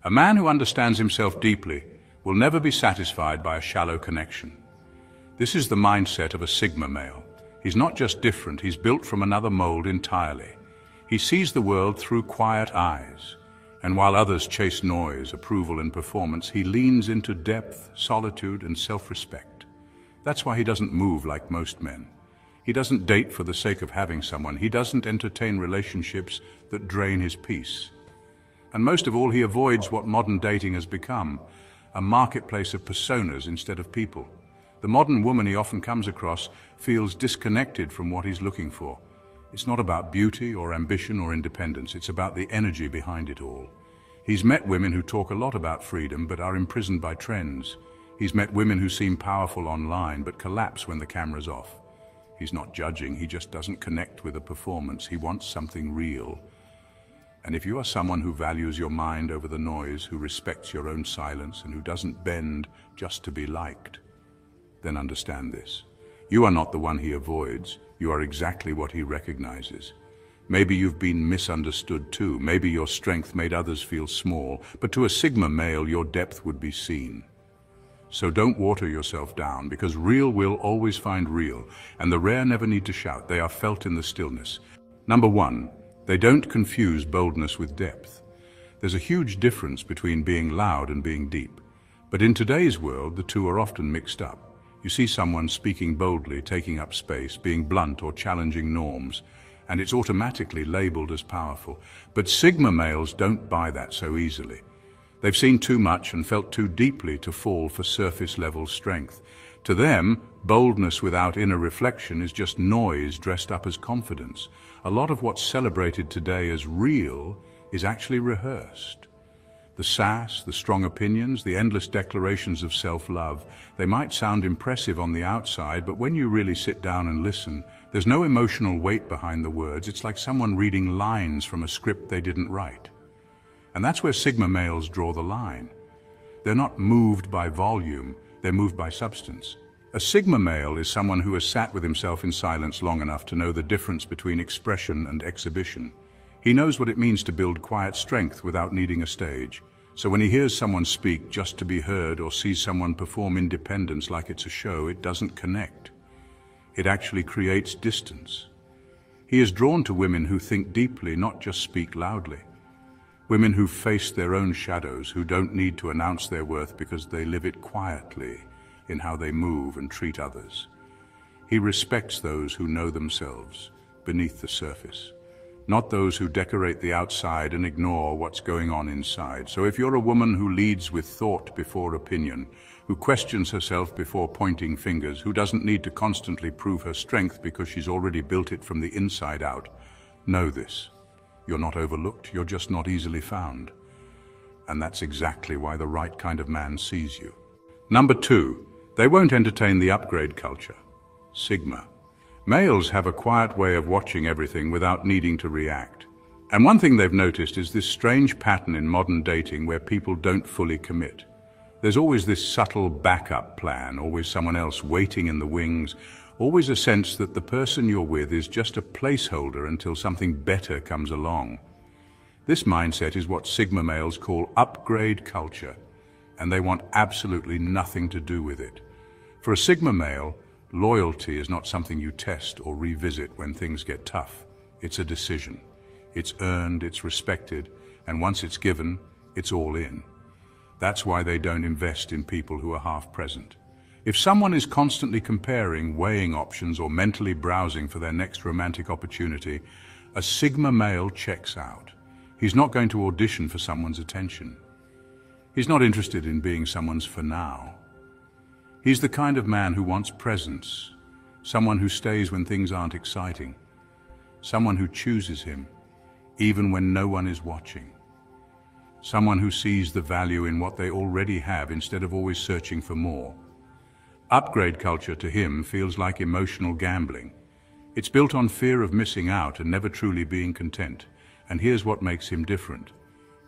A man who understands himself deeply will never be satisfied by a shallow connection. This is the mindset of a Sigma male. He's not just different, he's built from another mold entirely. He sees the world through quiet eyes, and while others chase noise, approval, and performance, he leans into depth, solitude, and self-respect. That's why he doesn't move like most men. He doesn't date for the sake of having someone. He doesn't entertain relationships that drain his peace. And most of all, he avoids what modern dating has become, a marketplace of personas instead of people. The modern woman he often comes across feels disconnected from what he's looking for. It's not about beauty or ambition or independence, it's about the energy behind it all. He's met women who talk a lot about freedom but are imprisoned by trends. He's met women who seem powerful online but collapse when the camera's off. He's not judging, he just doesn't connect with a performance. He wants something real. And if you are someone who values your mind over the noise, who respects your own silence, and who doesn't bend just to be liked, then understand this. You are not the one he avoids. You are exactly what he recognizes. Maybe you've been misunderstood too. Maybe your strength made others feel small, but to a Sigma male, your depth would be seen. So don't water yourself down, because real will always find real, and the rare never need to shout. They are felt in the stillness. Number one, they don't confuse boldness with depth. There's a huge difference between being loud and being deep. But in today's world, the two are often mixed up. You see someone speaking boldly, taking up space, being blunt or challenging norms, and it's automatically labeled as powerful. But Sigma males don't buy that so easily. They've seen too much and felt too deeply to fall for surface-level strength. To them, boldness without inner reflection is just noise dressed up as confidence. A lot of what's celebrated today as real is actually rehearsed. The sass, the strong opinions, the endless declarations of self-love, they might sound impressive on the outside, but when you really sit down and listen, there's no emotional weight behind the words. It's like someone reading lines from a script they didn't write. And that's where Sigma males draw the line. They're not moved by volume, they're moved by substance. A Sigma male is someone who has sat with himself in silence long enough to know the difference between expression and exhibition. He knows what it means to build quiet strength without needing a stage. So when he hears someone speak just to be heard or sees someone perform independence like it's a show, it doesn't connect. It actually creates distance. He is drawn to women who think deeply, not just speak loudly. Women who face their own shadows, who don't need to announce their worth because they live it quietly in how they move and treat others. He respects those who know themselves beneath the surface, not those who decorate the outside and ignore what's going on inside. So if you're a woman who leads with thought before opinion, who questions herself before pointing fingers, who doesn't need to constantly prove her strength because she's already built it from the inside out, know this. You're not overlooked, you're just not easily found. And that's exactly why the right kind of man sees you. Number two, they won't entertain the upgrade culture. Sigma. Males have a quiet way of watching everything without needing to react. And one thing they've noticed is this strange pattern in modern dating where people don't fully commit. There's always this subtle backup plan, always someone else waiting in the wings, always a sense that the person you're with is just a placeholder until something better comes along. This mindset is what Sigma males call upgrade culture, and they want absolutely nothing to do with it. For a Sigma male, loyalty is not something you test or revisit when things get tough. It's a decision. It's earned, it's respected, and once it's given, it's all in. That's why they don't invest in people who are half present. If someone is constantly comparing, weighing options, or mentally browsing for their next romantic opportunity, a Sigma male checks out. He's not going to audition for someone's attention. He's not interested in being someone's for now. He's the kind of man who wants presence, someone who stays when things aren't exciting, someone who chooses him, even when no one is watching, someone who sees the value in what they already have instead of always searching for more. Upgrade culture to him feels like emotional gambling. It's built on fear of missing out and never truly being content. And here's what makes him different.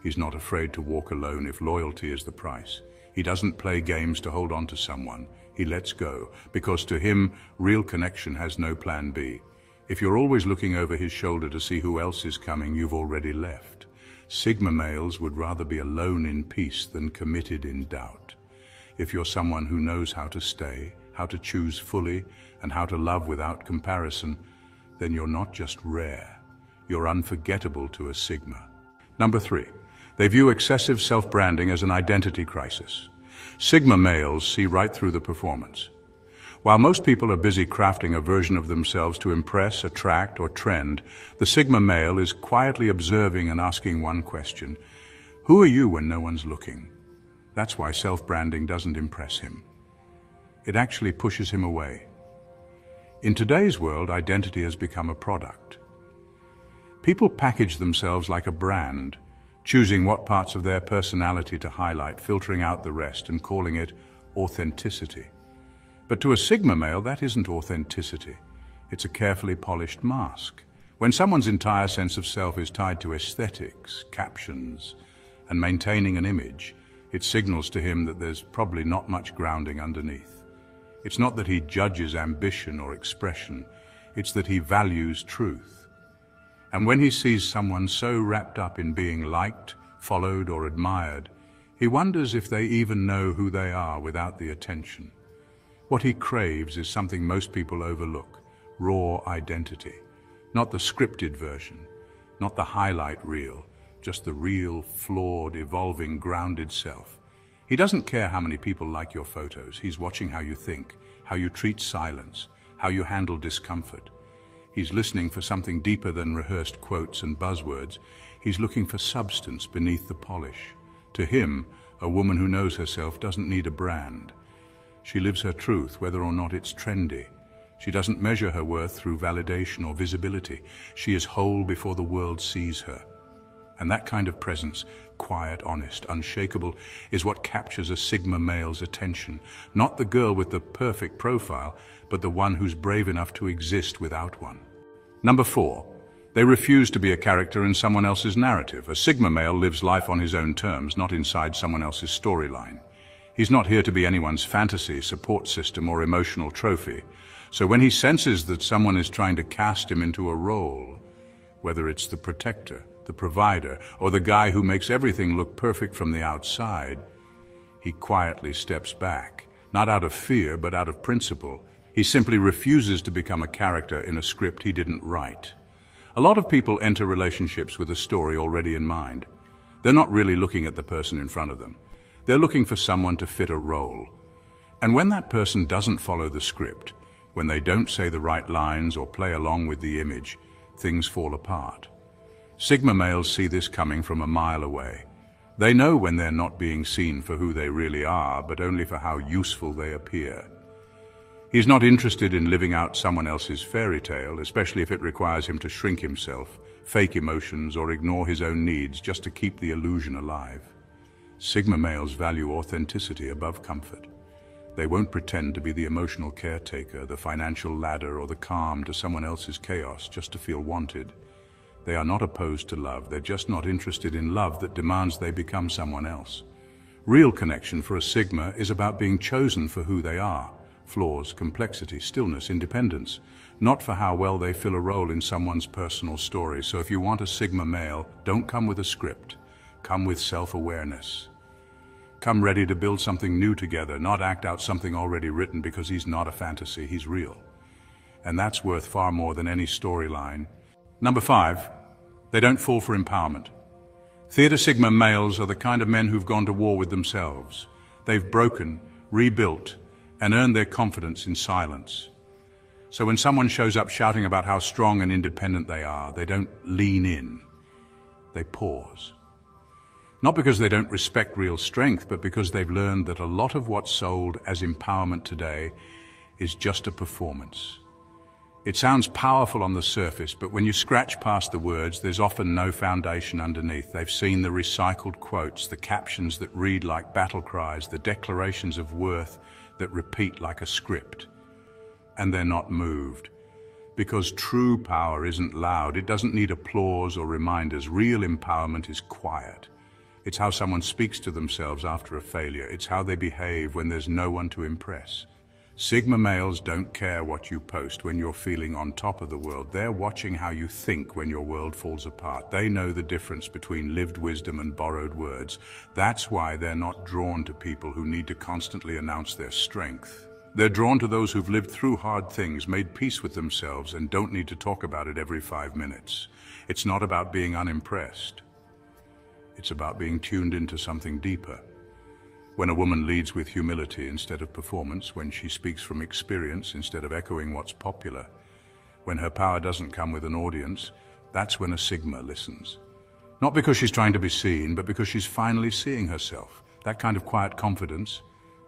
He's not afraid to walk alone if loyalty is the price. He doesn't play games to hold on to someone. He lets go, because to him, real connection has no plan B. If you're always looking over his shoulder to see who else is coming, you've already left. Sigma males would rather be alone in peace than committed in doubt. If you're someone who knows how to stay, how to choose fully, and how to love without comparison, then you're not just rare, you're unforgettable to a Sigma. Number 3, they view excessive self-branding as an identity crisis. Sigma males see right through the performance. While most people are busy crafting a version of themselves to impress, attract, or trend, the Sigma male is quietly observing and asking one question: who are you when no one's looking? That's why self-branding doesn't impress him. It actually pushes him away. In today's world, identity has become a product. People package themselves like a brand, choosing what parts of their personality to highlight, filtering out the rest, and calling it authenticity. But to a Sigma male, that isn't authenticity. It's a carefully polished mask. When someone's entire sense of self is tied to aesthetics, captions, and maintaining an image, it signals to him that there's probably not much grounding underneath. It's not that he judges ambition or expression, it's that he values truth. And when he sees someone so wrapped up in being liked, followed, or admired, he wonders if they even know who they are without the attention. What he craves is something most people overlook: raw identity. Not the scripted version, not the highlight reel, just the real, flawed, evolving, grounded self. He doesn't care how many people like your photos. He's watching how you think, how you treat silence, how you handle discomfort. He's listening for something deeper than rehearsed quotes and buzzwords. He's looking for substance beneath the polish. To him, a woman who knows herself doesn't need a brand. She lives her truth, whether or not it's trendy. She doesn't measure her worth through validation or visibility. She is whole before the world sees her. And that kind of presence, quiet, honest, unshakable, is what captures a Sigma male's attention. Not the girl with the perfect profile, but the one who's brave enough to exist without one. Number 4, they refuse to be a character in someone else's narrative. A Sigma male lives life on his own terms, not inside someone else's storyline. He's not here to be anyone's fantasy, support system, or emotional trophy. So when he senses that someone is trying to cast him into a role, whether it's the protector, the provider, or the guy who makes everything look perfect from the outside, he quietly steps back, not out of fear, but out of principle. He simply refuses to become a character in a script he didn't write. A lot of people enter relationships with a story already in mind. They're not really looking at the person in front of them. They're looking for someone to fit a role. And when that person doesn't follow the script, when they don't say the right lines or play along with the image, things fall apart. Sigma males see this coming from a mile away. They know when they're not being seen for who they really are, but only for how useful they appear. He's not interested in living out someone else's fairy tale, especially if it requires him to shrink himself, fake emotions, or ignore his own needs just to keep the illusion alive. Sigma males value authenticity above comfort. They won't pretend to be the emotional caretaker, the financial ladder, or the calm to someone else's chaos just to feel wanted. They are not opposed to love, they're just not interested in love that demands they become someone else. Real connection for a Sigma is about being chosen for who they are: flaws, complexity, stillness, independence, not for how well they fill a role in someone's personal story. So if you want a Sigma male, don't come with a script. Come with self-awareness. Come ready to build something new together, not act out something already written, because he's not a fantasy, he's real. And that's worth far more than any storyline. Number 5, they don't fall for empowerment. Theater Sigma males are the kind of men who've gone to war with themselves. They've broken, rebuilt, and earned their confidence in silence. So when someone shows up shouting about how strong and independent they are, they don't lean in, they pause. Not because they don't respect real strength, but because they've learned that a lot of what's sold as empowerment today is just a performance. It sounds powerful on the surface, but when you scratch past the words, there's often no foundation underneath. They've seen the recycled quotes, the captions that read like battle cries, the declarations of worth that repeat like a script. And they're not moved. Because true power isn't loud. It doesn't need applause or reminders. Real empowerment is quiet. It's how someone speaks to themselves after a failure. It's how they behave when there's no one to impress. Sigma males don't care what you post when you're feeling on top of the world. They're watching how you think when your world falls apart. They know the difference between lived wisdom and borrowed words. That's why they're not drawn to people who need to constantly announce their strength. They're drawn to those who've lived through hard things, made peace with themselves, and don't need to talk about it every 5 minutes. It's not about being unimpressed. It's about being tuned into something deeper. When a woman leads with humility instead of performance, when she speaks from experience instead of echoing what's popular, when her power doesn't come with an audience, that's when a Sigma listens. Not because she's trying to be seen, but because she's finally seeing herself. That kind of quiet confidence,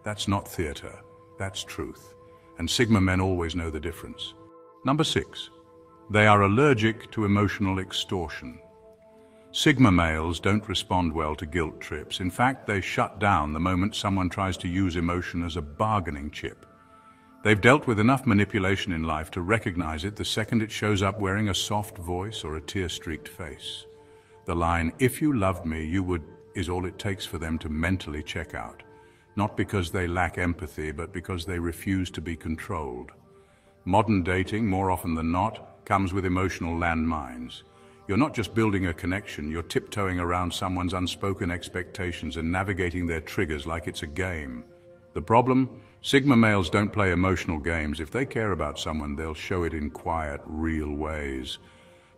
that's not theater, that's truth. And Sigma men always know the difference. Number 6, they are allergic to emotional extortion. Sigma males don't respond well to guilt trips. In fact, they shut down the moment someone tries to use emotion as a bargaining chip. They've dealt with enough manipulation in life to recognize it the second it shows up wearing a soft voice or a tear-streaked face. The line, "If you loved me, you would," is all it takes for them to mentally check out. Not because they lack empathy, but because they refuse to be controlled. Modern dating, more often than not, comes with emotional landmines. You're not just building a connection, you're tiptoeing around someone's unspoken expectations and navigating their triggers like it's a game. The problem? Sigma males don't play emotional games. If they care about someone, they'll show it in quiet, real ways.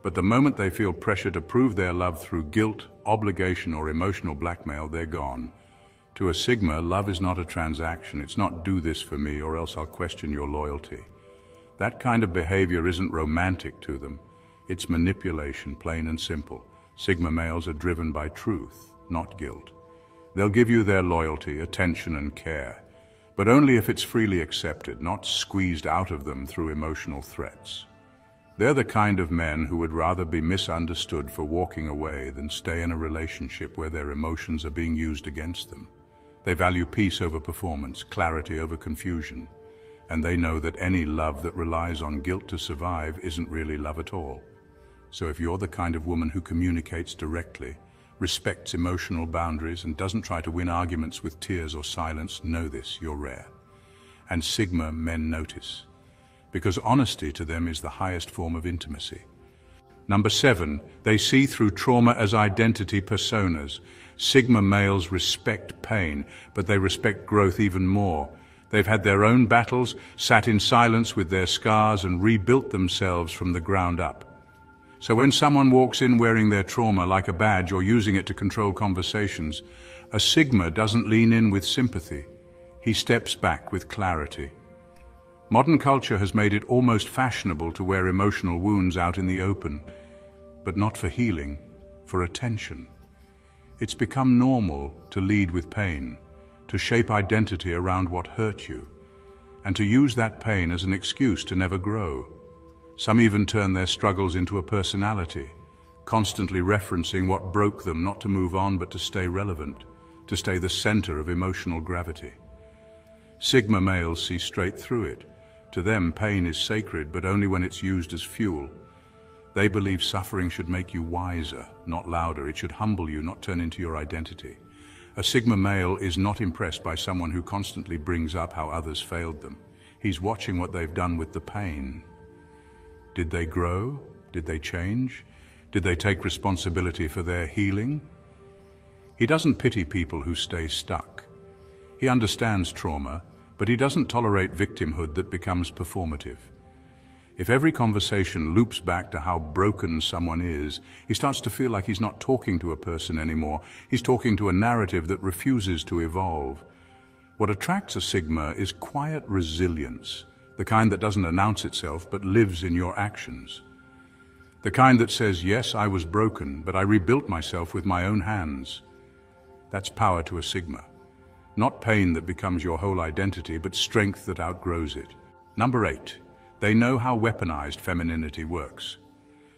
But the moment they feel pressure to prove their love through guilt, obligation, or emotional blackmail, they're gone. To a Sigma, love is not a transaction. It's not "do this for me or else I'll question your loyalty." That kind of behavior isn't romantic to them. It's manipulation, plain and simple. Sigma males are driven by truth, not guilt. They'll give you their loyalty, attention, and care, but only if it's freely accepted, not squeezed out of them through emotional threats. They're the kind of men who would rather be misunderstood for walking away than stay in a relationship where their emotions are being used against them. They value peace over performance, clarity over confusion, and they know that any love that relies on guilt to survive isn't really love at all. So if you're the kind of woman who communicates directly, respects emotional boundaries, and doesn't try to win arguments with tears or silence, know this, you're rare. And Sigma men notice, because honesty to them is the highest form of intimacy. Number 7, they see through trauma as identity personas. Sigma males respect pain, but they respect growth even more. They've had their own battles, sat in silence with their scars, and rebuilt themselves from the ground up. So when someone walks in wearing their trauma like a badge or using it to control conversations, a Sigma doesn't lean in with sympathy. He steps back with clarity. Modern culture has made it almost fashionable to wear emotional wounds out in the open, but not for healing, for attention. It's become normal to lead with pain, to shape identity around what hurt you, and to use that pain as an excuse to never grow. Some even turn their struggles into a personality, constantly referencing what broke them, not to move on but to stay relevant, to stay the center of emotional gravity. Sigma males see straight through it. To them, pain is sacred, but only when it's used as fuel. They believe suffering should make you wiser, not louder. It should humble you, not turn into your identity. A Sigma male is not impressed by someone who constantly brings up how others failed them. He's watching what they've done with the pain. Did they grow? Did they change? Did they take responsibility for their healing? He doesn't pity people who stay stuck. He understands trauma, but he doesn't tolerate victimhood that becomes performative. If every conversation loops back to how broken someone is, he starts to feel like he's not talking to a person anymore. He's talking to a narrative that refuses to evolve. What attracts a Sigma is quiet resilience, the kind that doesn't announce itself but lives in your actions. The kind that says, yes, I was broken, but I rebuilt myself with my own hands. That's power to a Sigma. Not pain that becomes your whole identity, but strength that outgrows it. Number 8, they know how weaponized femininity works.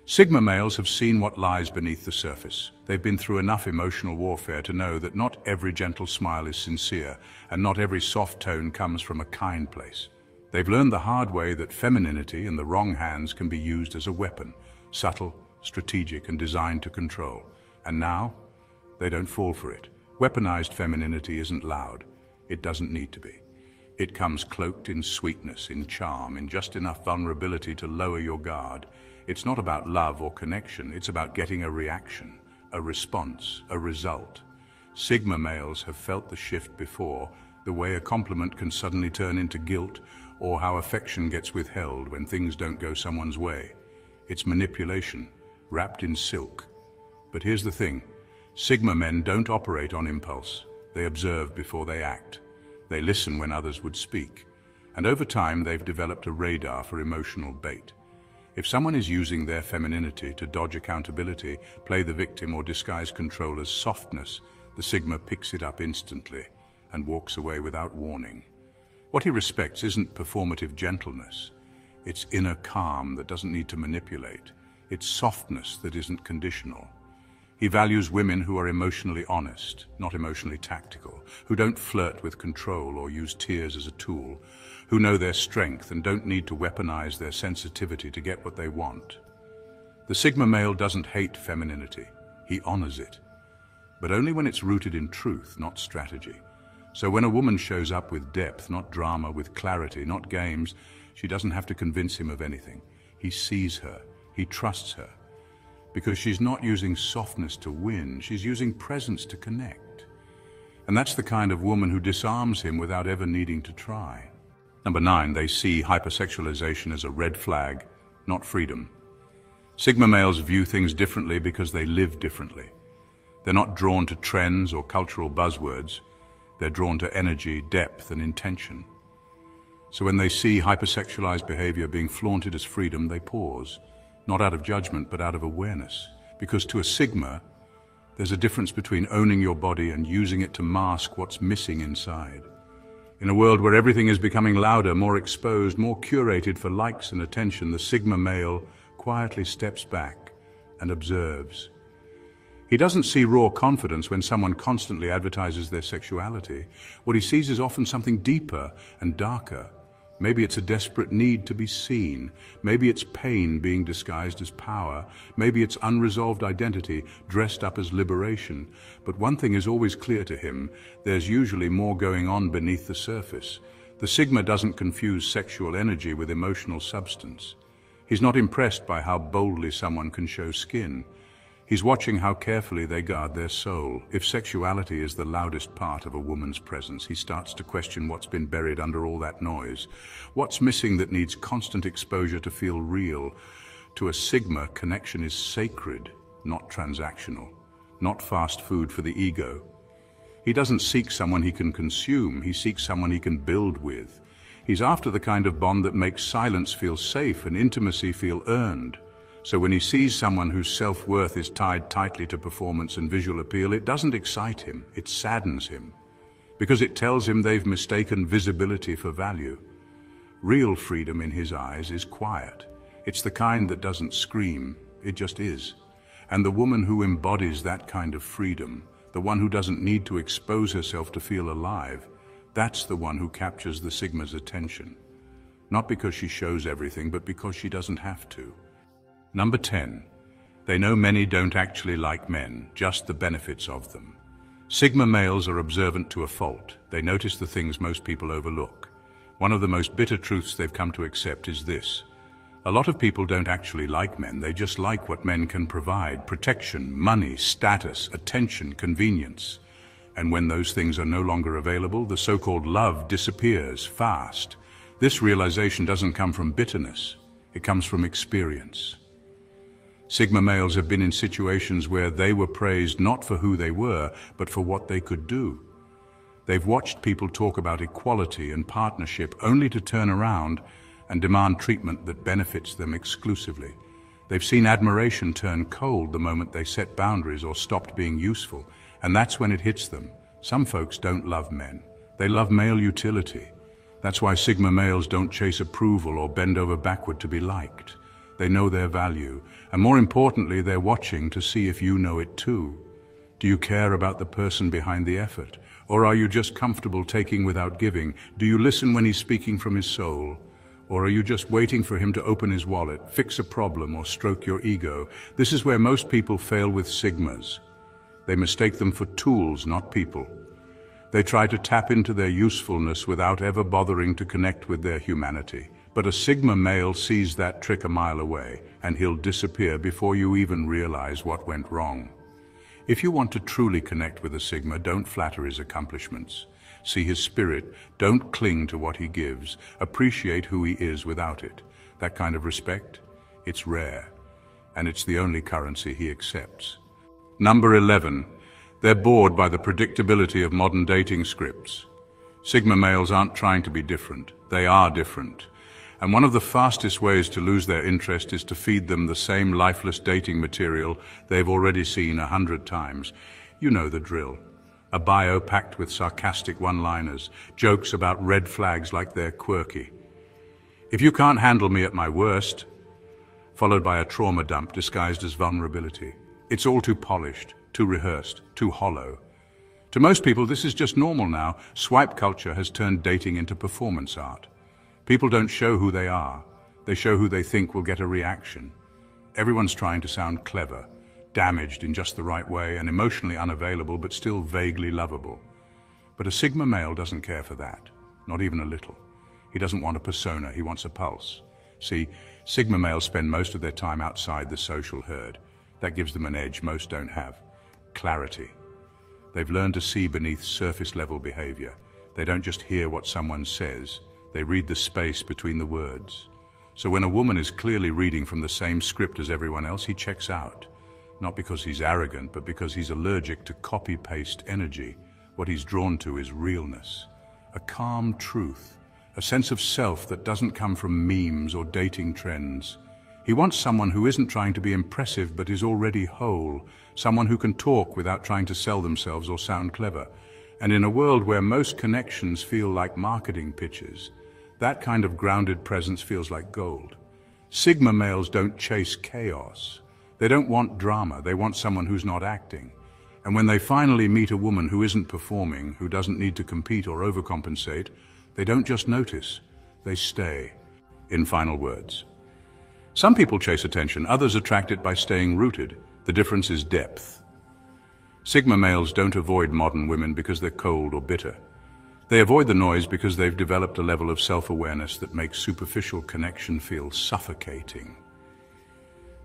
Sigma males have seen what lies beneath the surface. They've been through enough emotional warfare to know that not every gentle smile is sincere, and not every soft tone comes from a kind place. They've learned the hard way that femininity in the wrong hands can be used as a weapon, subtle, strategic, and designed to control. And now, they don't fall for it. Weaponized femininity isn't loud. It doesn't need to be. It comes cloaked in sweetness, in charm, in just enough vulnerability to lower your guard. It's not about love or connection, it's about getting a reaction, a response, a result. Sigma males have felt the shift before, the way a compliment can suddenly turn into guilt, or how affection gets withheld when things don't go someone's way. It's manipulation, wrapped in silk. But here's the thing, Sigma men don't operate on impulse. They observe before they act. They listen when others would speak. And over time, they've developed a radar for emotional bait. If someone is using their femininity to dodge accountability, play the victim, or disguise control as softness, the Sigma picks it up instantly and walks away without warning. What he respects isn't performative gentleness. It's inner calm that doesn't need to manipulate. It's softness that isn't conditional. He values women who are emotionally honest, not emotionally tactical, who don't flirt with control or use tears as a tool, who know their strength and don't need to weaponize their sensitivity to get what they want. The Sigma male doesn't hate femininity, he honors it, but only when it's rooted in truth, not strategy. So when a woman shows up with depth, not drama, with clarity, not games, she doesn't have to convince him of anything. He sees her, he trusts her. Because she's not using softness to win, she's using presence to connect. And that's the kind of woman who disarms him without ever needing to try. Number 9, they see hypersexualization as a red flag, not freedom. Sigma males view things differently because they live differently. They're not drawn to trends or cultural buzzwords. They're drawn to energy, depth, and intention. So when they see hypersexualized behavior being flaunted as freedom, they pause. Not out of judgment, but out of awareness. Because to a Sigma, there's a difference between owning your body and using it to mask what's missing inside. In a world where everything is becoming louder, more exposed, more curated for likes and attention, the Sigma male quietly steps back and observes. He doesn't see raw confidence when someone constantly advertises their sexuality. What he sees is often something deeper and darker. Maybe it's a desperate need to be seen. Maybe it's pain being disguised as power. Maybe it's unresolved identity dressed up as liberation. But one thing is always clear to him, there's usually more going on beneath the surface. The Sigma doesn't confuse sexual energy with emotional substance. He's not impressed by how boldly someone can show skin. He's watching how carefully they guard their soul. If sexuality is the loudest part of a woman's presence, he starts to question what's been buried under all that noise. What's missing that needs constant exposure to feel real? To a Sigma, connection is sacred, not transactional, not fast food for the ego. He doesn't seek someone he can consume, he seeks someone he can build with. He's after the kind of bond that makes silence feel safe and intimacy feel earned. So when he sees someone whose self-worth is tied tightly to performance and visual appeal, it doesn't excite him, it saddens him. Because it tells him they've mistaken visibility for value. Real freedom in his eyes is quiet. It's the kind that doesn't scream, it just is. And the woman who embodies that kind of freedom, the one who doesn't need to expose herself to feel alive, that's the one who captures the Sigma's attention. Not because she shows everything, but because she doesn't have to. Number 10. They know many don't actually like men, just the benefits of them. Sigma males are observant to a fault. They notice the things most people overlook. One of the most bitter truths they've come to accept is this. A lot of people don't actually like men, they just like what men can provide: protection, money, status, attention, convenience. And when those things are no longer available, the so-called love disappears fast. This realization doesn't come from bitterness, it comes from experience. Sigma males have been in situations where they were praised not for who they were, but for what they could do. They've watched people talk about equality and partnership only to turn around and demand treatment that benefits them exclusively. They've seen admiration turn cold the moment they set boundaries or stopped being useful, and that's when it hits them. Some folks don't love men. They love male utility. That's why Sigma males don't chase approval or bend over backward to be liked. They know their value, and more importantly, they're watching to see if you know it too. Do you care about the person behind the effort? Or are you just comfortable taking without giving? Do you listen when he's speaking from his soul? Or are you just waiting for him to open his wallet, fix a problem, or stroke your ego? This is where most people fail with Sigmas. They mistake them for tools, not people. They try to tap into their usefulness without ever bothering to connect with their humanity. But a Sigma male sees that trick a mile away, and he'll disappear before you even realize what went wrong. If you want to truly connect with a Sigma, don't flatter his accomplishments. See his spirit, don't cling to what he gives. Appreciate who he is without it. That kind of respect, it's rare, and it's the only currency he accepts. Number 11. They're bored by the predictability of modern dating scripts. Sigma males aren't trying to be different. They are different. And one of the fastest ways to lose their interest is to feed them the same lifeless dating material they've already seen 100 times. You know the drill. A bio packed with sarcastic one-liners, jokes about red flags like they're quirky. If you can't handle me at my worst, followed by a trauma dump disguised as vulnerability. It's all too polished, too rehearsed, too hollow. To most people, this is just normal now. Swipe culture has turned dating into performance art. People don't show who they are. They show who they think will get a reaction. Everyone's trying to sound clever, damaged in just the right way, and emotionally unavailable, but still vaguely lovable. But a Sigma male doesn't care for that, not even a little. He doesn't want a persona, he wants a pulse. See, Sigma males spend most of their time outside the social herd. That gives them an edge most don't have. Clarity. They've learned to see beneath surface-level behavior. They don't just hear what someone says, they read the space between the words. So when a woman is clearly reading from the same script as everyone else, he checks out. Not because he's arrogant, but because he's allergic to copy-paste energy. What he's drawn to is realness, a calm truth, a sense of self that doesn't come from memes or dating trends. He wants someone who isn't trying to be impressive but is already whole, someone who can talk without trying to sell themselves or sound clever. And in a world where most connections feel like marketing pitches, that kind of grounded presence feels like gold. Sigma males don't chase chaos. They don't want drama, they want someone who's not acting. And when they finally meet a woman who isn't performing, who doesn't need to compete or overcompensate, they don't just notice, they stay. In final words. Some people chase attention, others attract it by staying rooted. The difference is depth. Sigma males don't avoid modern women because they're cold or bitter. They avoid the noise because they've developed a level of self-awareness that makes superficial connection feel suffocating.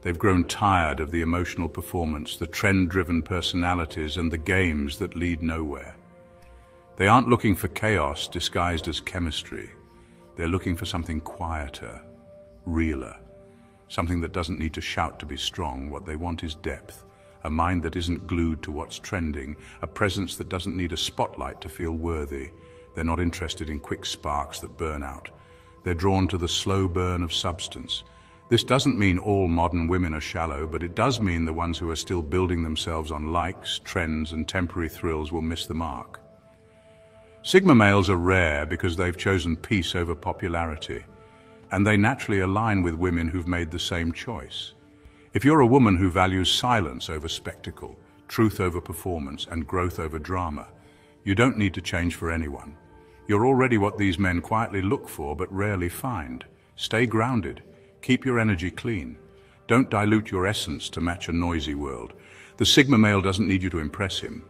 They've grown tired of the emotional performance, the trend-driven personalities, and the games that lead nowhere. They aren't looking for chaos disguised as chemistry. They're looking for something quieter, realer, something that doesn't need to shout to be strong. What they want is depth, a mind that isn't glued to what's trending, a presence that doesn't need a spotlight to feel worthy. They're not interested in quick sparks that burn out. They're drawn to the slow burn of substance. This doesn't mean all modern women are shallow, but it does mean the ones who are still building themselves on likes, trends, and temporary thrills will miss the mark. Sigma males are rare because they've chosen peace over popularity, and they naturally align with women who've made the same choice. If you're a woman who values silence over spectacle, truth over performance, and growth over drama, you don't need to change for anyone. You're already what these men quietly look for but rarely find. Stay grounded. Keep your energy clean. Don't dilute your essence to match a noisy world. The Sigma male doesn't need you to impress him.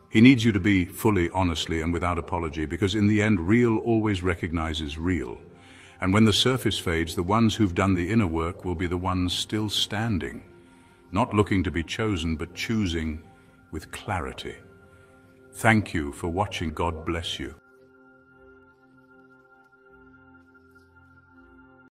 He needs you to be fully, honestly, and without apology, because in the end, real always recognizes real. And when the surface fades, the ones who've done the inner work will be the ones still standing, not looking to be chosen, but choosing with clarity. Thank you for watching. God bless you.